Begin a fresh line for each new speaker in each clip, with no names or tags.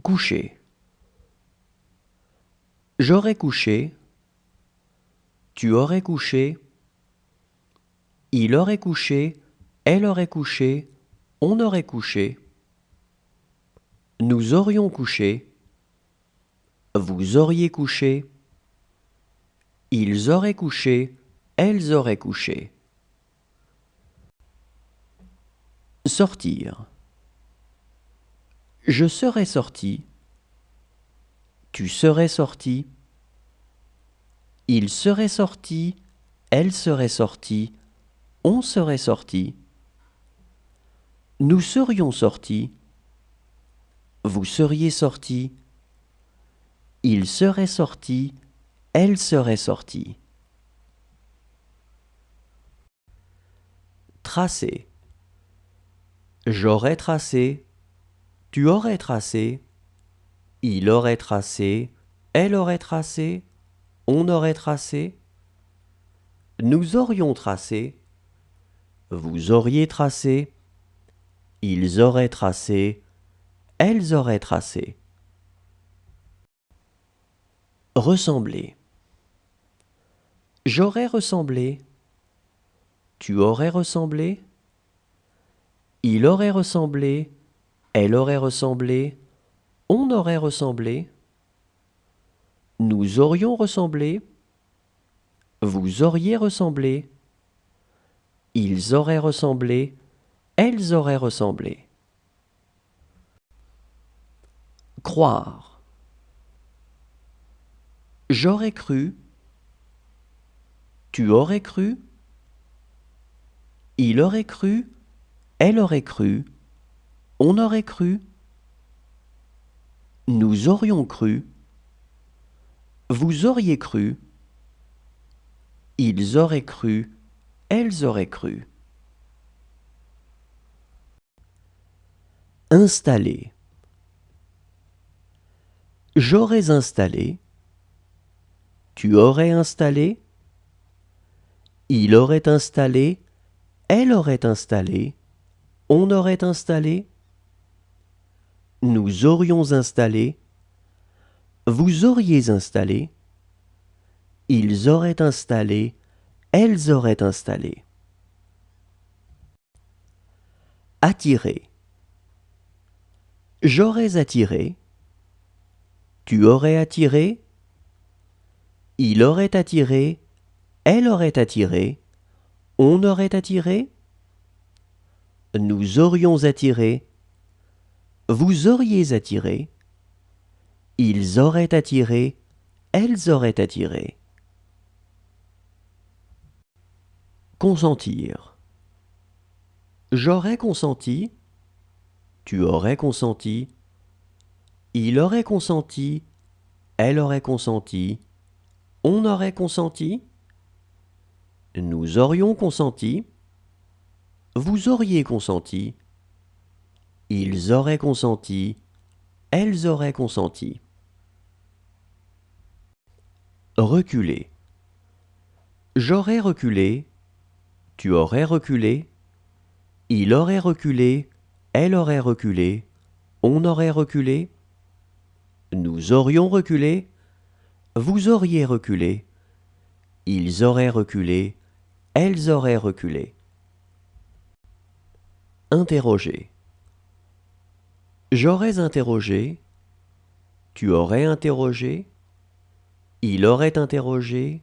Coucher. J'aurais couché. Tu aurais couché. Il aurait couché. Elle aurait couché. On aurait couché. Nous aurions couché. Vous auriez couché. Ils auraient couché. Elles auraient couché. Sortir. Je serais sorti. Tu serais sorti. Il serait sorti. Elle serait sortie. On serait sorti. Nous serions sortis. Vous seriez sorti. Il serait sorti. Elle serait sortie. Tracer. J'aurais tracé. Tu aurais tracé. Il aurait tracé. Elle aurait tracé. On aurait tracé. Nous aurions tracé. Vous auriez tracé. Ils auraient tracé. Elles auraient tracé. Ressembler. J'aurais ressemblé. Tu aurais ressemblé. Il aurait ressemblé. Elle aurait ressemblé. On aurait ressemblé. Nous aurions ressemblé. Vous auriez ressemblé. Ils auraient ressemblé. Elles auraient ressemblé. Croire. J'aurais cru. Tu aurais cru. Il aurait cru. Elle aurait cru. On aurait cru. Nous aurions cru. Vous auriez cru. Ils auraient cru. Elles auraient cru. Installer. J'aurais installé. Tu aurais installé. Il aurait installé. Elle aurait installé. On aurait installé. Nous aurions installé. Vous auriez installé. Ils auraient installé. Elles auraient installé. Attirer. J'aurais attiré. Tu aurais attiré. Il aurait attiré. Elle aurait attiré. On aurait attiré. Nous aurions attiré. Vous auriez attiré. Ils auraient attiré. Elles auraient attiré. Consentir. J'aurais consenti. Tu aurais consenti. Il aurait consenti. Elle aurait consenti. On aurait consenti. Nous aurions consenti. Vous auriez consenti. Ils auraient consenti. Elles auraient consenti. Reculer. J'aurais reculé. Tu aurais reculé. Il aurait reculé. Elle aurait reculé. On aurait reculé. Nous aurions reculé. Vous auriez reculé. Ils auraient reculé. Elles auraient reculé. Interroger. J'aurais interrogé. Tu aurais interrogé. Il aurait interrogé.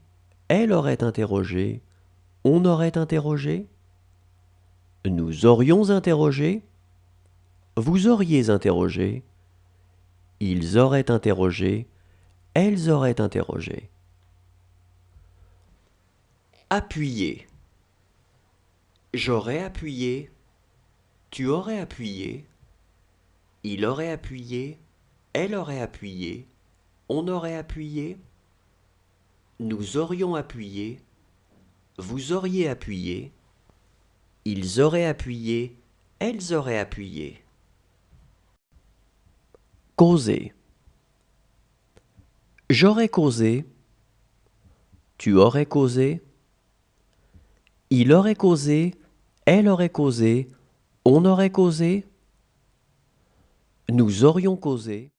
Elle aurait interrogé. On aurait interrogé. Nous aurions interrogé. Vous auriez interrogé. Ils auraient interrogé. Elles auraient interrogé. Appuyer. J'aurais appuyé. Tu aurais appuyé. Il aurait appuyé. Elle aurait appuyé. On aurait appuyé. Nous aurions appuyé. Vous auriez appuyé. Ils auraient appuyé. Elles auraient appuyé. Causer. J'aurais causé. Tu aurais causé. Il aurait causé. Elle aurait causé. On aurait causé. Nous aurions causé.